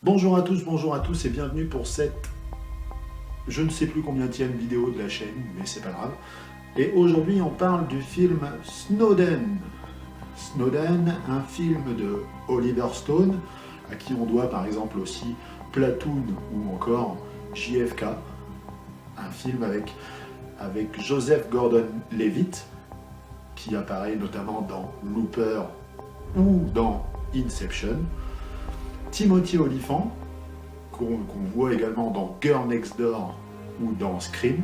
Bonjour à tous et bienvenue pour cette, je ne sais plus combienième vidéo de la chaîne, mais c'est pas grave. Et aujourd'hui on parle du film Snowden. Snowden, un film de Oliver Stone, à qui on doit par exemple aussi Platoon ou encore JFK, un film avec Joseph Gordon-Levitt, qui apparaît notamment dans Looper ou dans Inception. Timothy Olyphant, qu'on voit également dans Girl Next Door ou dans Scream.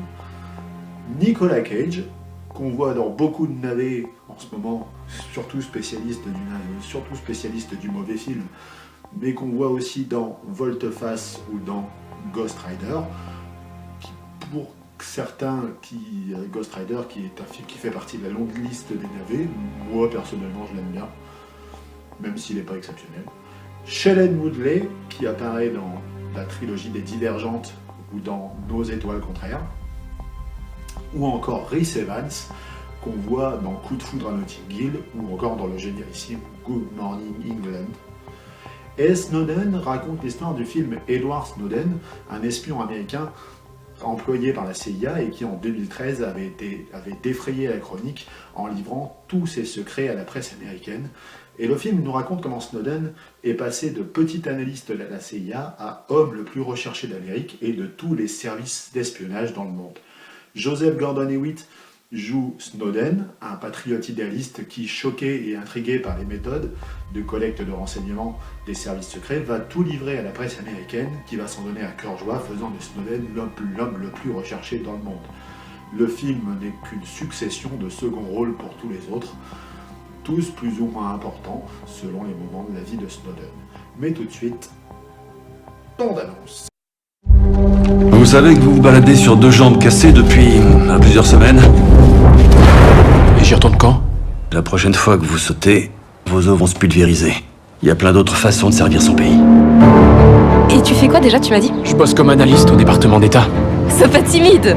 Nicolas Cage, qu'on voit dans beaucoup de navets en ce moment, surtout spécialiste du mauvais film, mais qu'on voit aussi dans Volte-Face ou dans Ghost Rider. Pour certains, Ghost Rider, qui est un film qui fait partie de la longue liste des navets, moi personnellement je l'aime bien, même s'il n'est pas exceptionnel. Shailene Woodley, qui apparaît dans la trilogie des Divergentes ou dans Nos étoiles contraires, ou encore Rhys Evans, qu'on voit dans Coup de foudre à Notting Hill, ou encore dans le génialissime Good Morning England. Et Snowden raconte l'histoire du film Edward Snowden, un espion américain employé par la CIA et qui en 2013 avait défrayé la chronique en livrant tous ses secrets à la presse américaine. Et le film nous raconte comment Snowden est passé de petit analyste de la CIA à homme le plus recherché d'Amérique et de tous les services d'espionnage dans le monde. Joseph Gordon-Levitt joue Snowden, un patriote idéaliste qui, choqué et intrigué par les méthodes de collecte de renseignements des services secrets, va tout livrer à la presse américaine qui va s'en donner à cœur joie, faisant de Snowden l'homme le plus recherché dans le monde. Le film n'est qu'une succession de seconds rôles pour tous les autres, tous plus ou moins importants selon les moments de la vie de Snowden. Mais tout de suite, bande-annonce. Vous savez que vous vous baladez sur deux jambes cassées depuis plusieurs semaines? Et j'y retourne quand? La prochaine fois que vous sautez, vos os vont se pulvériser. Il y a plein d'autres façons de servir son pays. Et tu fais quoi déjà, tu m'as dit? Je bosse comme analyste au département d'État. Sois pas timide!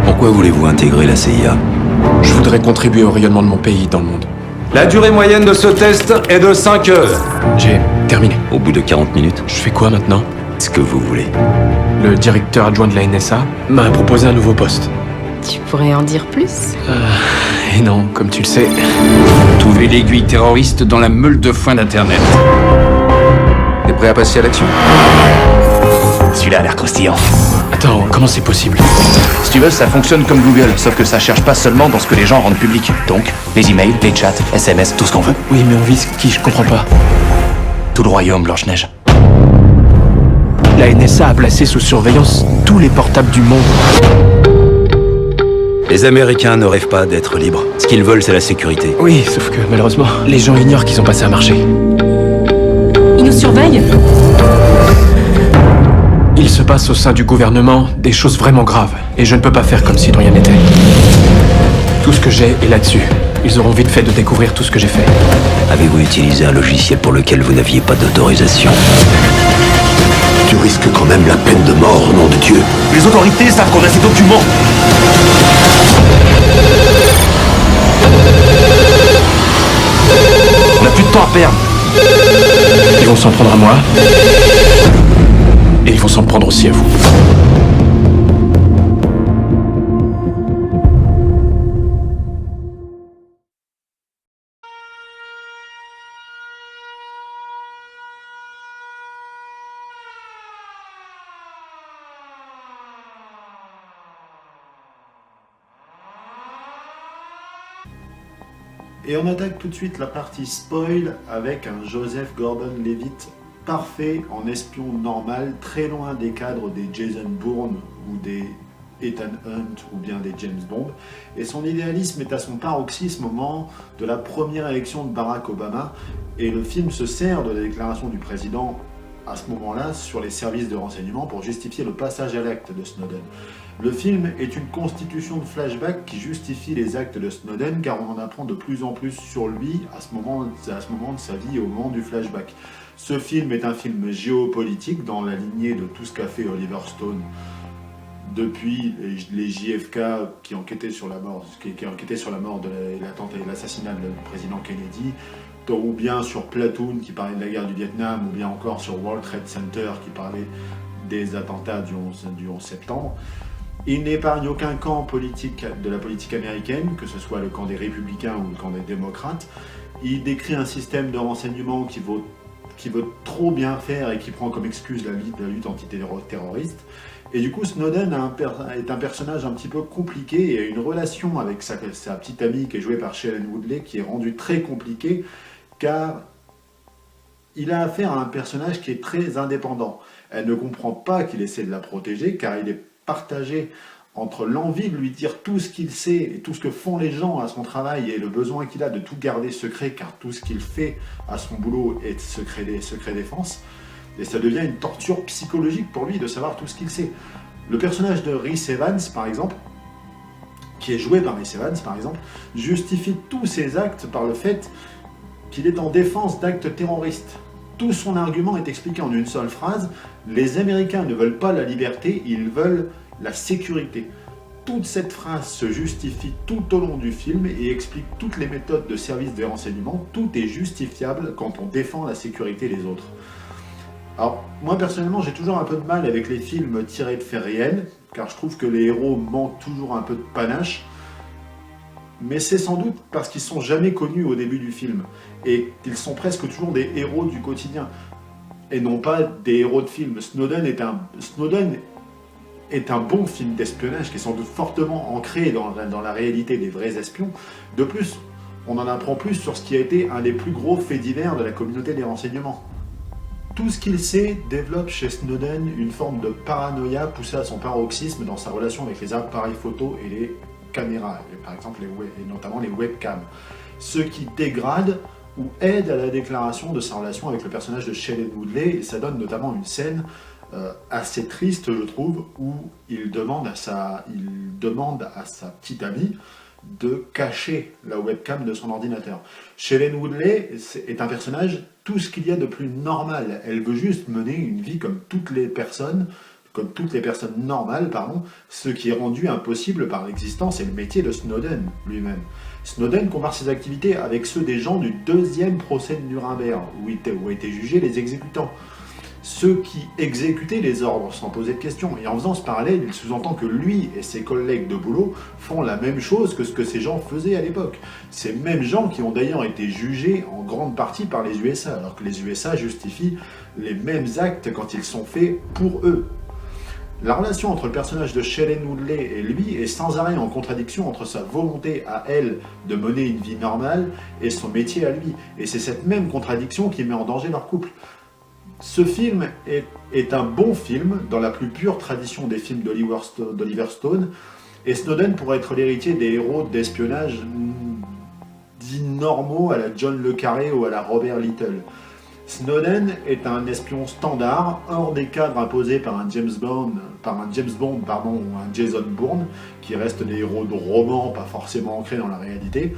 Pourquoi voulez-vous intégrer la CIA? Je voudrais contribuer au rayonnement de mon pays dans le monde. La durée moyenne de ce test est de 5 heures. J'ai terminé. Au bout de 40 minutes, Je fais quoi maintenant? ce que vous voulez. Le directeur adjoint de la NSA m'a proposé un nouveau poste. Tu pourrais en dire plus? Et non, comme tu le sais, Trouver l'aiguille terroriste dans la meule de foin d'Internet. T'es prêt à passer à l'action? Celui-là a l'air croustillant. attends, comment c'est possible? Si tu veux, ça fonctionne comme Google, sauf que ça cherche pas seulement dans ce que les gens rendent public. Donc, les emails, les chats, SMS, tout ce qu'on veut. Oui, mais on vise qui? Je comprends pas. Tout le royaume, Blanche-Neige. La NSA a placé sous surveillance tous les portables du monde. Les Américains ne rêvent pas d'être libres. Ce qu'ils veulent, c'est la sécurité. Oui, sauf que malheureusement, les gens ignorent qu'ils ont passé un marché. Ils nous surveillent? Il se passe au sein du gouvernement des choses vraiment graves, et je ne peux pas faire comme si de rien n'était. Tout ce que j'ai est là-dessus. Ils auront vite fait de découvrir tout ce que j'ai fait. Avez-vous utilisé un logiciel pour lequel vous n'aviez pas d'autorisation? Tu risques quand même la peine de mort, au nom de Dieu. Les autorités savent qu'on a ces documents. On n'a plus de temps à perdre. Ils vont s'en prendre à moi. Et ils vont s'en prendre aussi à vous. Et on attaque tout de suite la partie spoil avec un Joseph Gordon-Levitt parfait en espion normal, très loin des cadres des Jason Bourne ou des Ethan Hunt ou bien des James Bond. Et son idéalisme est à son paroxysme au moment de la première élection de Barack Obama. Et le film se sert de la déclaration du président à ce moment-là sur les services de renseignement pour justifier le passage à l'acte de Snowden. Le film est une constitution de flashback qui justifie les actes de Snowden car on en apprend de plus en plus sur lui à ce moment de sa vie, au moment du flashback. Ce film est un film géopolitique dans la lignée de tout ce qu'a fait Oliver Stone depuis les JFK qui enquêtaient sur la mort, qui enquêtaient sur la mort de l'attentat et l'assassinat du président Kennedy, ou bien sur Platoon qui parlait de la guerre du Vietnam, ou bien encore sur World Trade Center qui parlait des attentats du 11 septembre. Il n'épargne aucun camp politique de la politique américaine, que ce soit le camp des républicains ou le camp des démocrates. Il décrit un système de renseignement qui veut trop bien faire et qui prend comme excuse la lutte antiterroriste. Et du coup, Snowden est un personnage un petit peu compliqué et a une relation avec sa petite amie qui est jouée par Shailene Woodley qui est rendue très compliquée car il a affaire à un personnage qui est très indépendant. Elle ne comprend pas qu'il essaie de la protéger car il est partagé entre l'envie de lui dire tout ce qu'il sait et tout ce que font les gens à son travail et le besoin qu'il a de tout garder secret car tout ce qu'il fait à son boulot est secret défense. Et ça devient une torture psychologique pour lui de savoir tout ce qu'il sait. Le personnage de Rhys Evans, par exemple, qui est joué par Rhys Evans, par exemple, justifie tous ses actes par le fait qu'il est en défense d'actes terroristes. Tout son argument est expliqué en une seule phrase. Les Américains ne veulent pas la liberté, ils veulent la sécurité. Toute cette phrase se justifie tout au long du film et explique toutes les méthodes de service des renseignements. Tout est justifiable quand on défend la sécurité des autres. Alors, moi personnellement, j'ai toujours un peu de mal avec les films tirés de faits réels, car je trouve que les héros manquent toujours un peu de panache. Mais c'est sans doute parce qu'ils sont jamais connus au début du film, et qu'ils sont presque toujours des héros du quotidien, et non pas des héros de film. Snowden est un bon film d'espionnage qui est sans doute fortement ancré dans la réalité des vrais espions. De plus, on en apprend plus sur ce qui a été un des plus gros faits divers de la communauté des renseignements. Tout ce qu'il sait développe chez Snowden une forme de paranoïa poussée à son paroxysme dans sa relation avec les appareils photo et les caméras, et par exemple et notamment les webcams, ce qui dégrade ou aide à la déclaration de sa relation avec le personnage de Shailene Woodley, et ça donne notamment une scène assez triste, je trouve, où il demande à sa petite amie de cacher la webcam de son ordinateur. Shailene Woodley est un personnage, tout ce qu'il y a de plus normal. Elle veut juste mener une vie comme toutes les personnes normales, ce qui est rendu impossible par l'existence et le métier de Snowden lui-même. Snowden compare ses activités avec ceux des gens du deuxième procès de Nuremberg, où étaient jugés les exécutants. Ceux qui exécutaient les ordres sans poser de questions. Et en faisant ce parallèle, il sous-entend que lui et ses collègues de boulot font la même chose que ce que ces gens faisaient à l'époque. Ces mêmes gens qui ont d'ailleurs été jugés en grande partie par les USA, alors que les USA justifient les mêmes actes quand ils sont faits pour eux. La relation entre le personnage de Shailene Woodley et lui est sans arrêt en contradiction entre sa volonté à elle de mener une vie normale et son métier à lui. Et c'est cette même contradiction qui met en danger leur couple. Ce film est un bon film dans la plus pure tradition des films d'Oliver Stone, et Snowden pourrait être l'héritier des héros d'espionnage dits normaux à la John le Carré ou à la Robert Little. Snowden est un espion standard, hors des cadres imposés par un James Bond ou un Jason Bourne, qui restent des héros de roman pas forcément ancrés dans la réalité.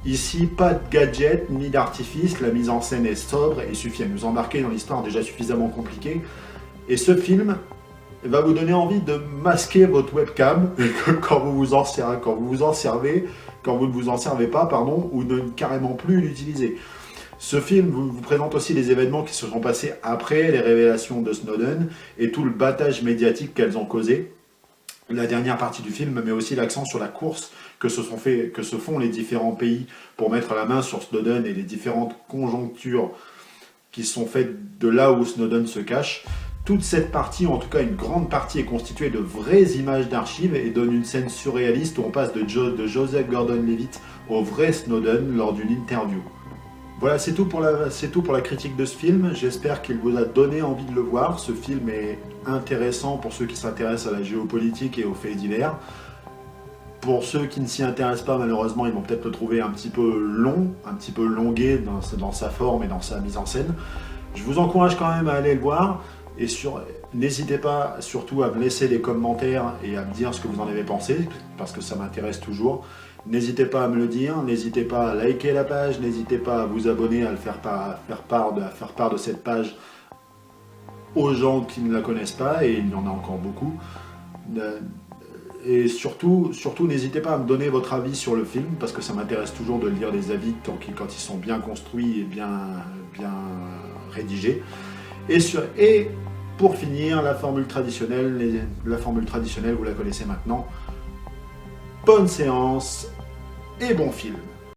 Ici, pas de gadget ni d'artifice, la mise en scène est sobre et suffit à nous embarquer dans l'histoire déjà suffisamment compliquée. Et ce film va vous donner envie de masquer votre webcam quand vous ne vous en servez pas, ou de carrément plus l'utiliser. Ce film vous présente aussi les événements qui se sont passés après les révélations de Snowden et tout le battage médiatique qu'elles ont causé. La dernière partie du film met aussi l'accent sur la course que se font les différents pays pour mettre la main sur Snowden et les différentes conjonctures qui sont faites de là où Snowden se cache. Toute cette partie, en tout cas une grande partie, est constituée de vraies images d'archives et donne une scène surréaliste où on passe de Joseph Gordon-Levitt au vrai Snowden lors d'une interview. Voilà, c'est tout pour la critique de ce film. J'espère qu'il vous a donné envie de le voir. Ce film est intéressant pour ceux qui s'intéressent à la géopolitique et aux faits divers. Pour ceux qui ne s'y intéressent pas, malheureusement, ils vont peut-être le trouver un petit peu long, un petit peu longué dans sa forme et dans sa mise en scène. Je vous encourage quand même à aller le voir. Et n'hésitez pas surtout à me laisser des commentaires et à me dire ce que vous en avez pensé, parce que ça m'intéresse toujours. N'hésitez pas à me le dire, n'hésitez pas à liker la page, n'hésitez pas à vous abonner, à faire part de cette page aux gens qui ne la connaissent pas, et il y en a encore beaucoup. Et surtout, n'hésitez pas à me donner votre avis sur le film, parce que ça m'intéresse toujours de lire les avis quand ils sont bien construits et bien rédigés. Et pour finir, la formule traditionnelle, vous la connaissez maintenant. Bonne séance et bon film.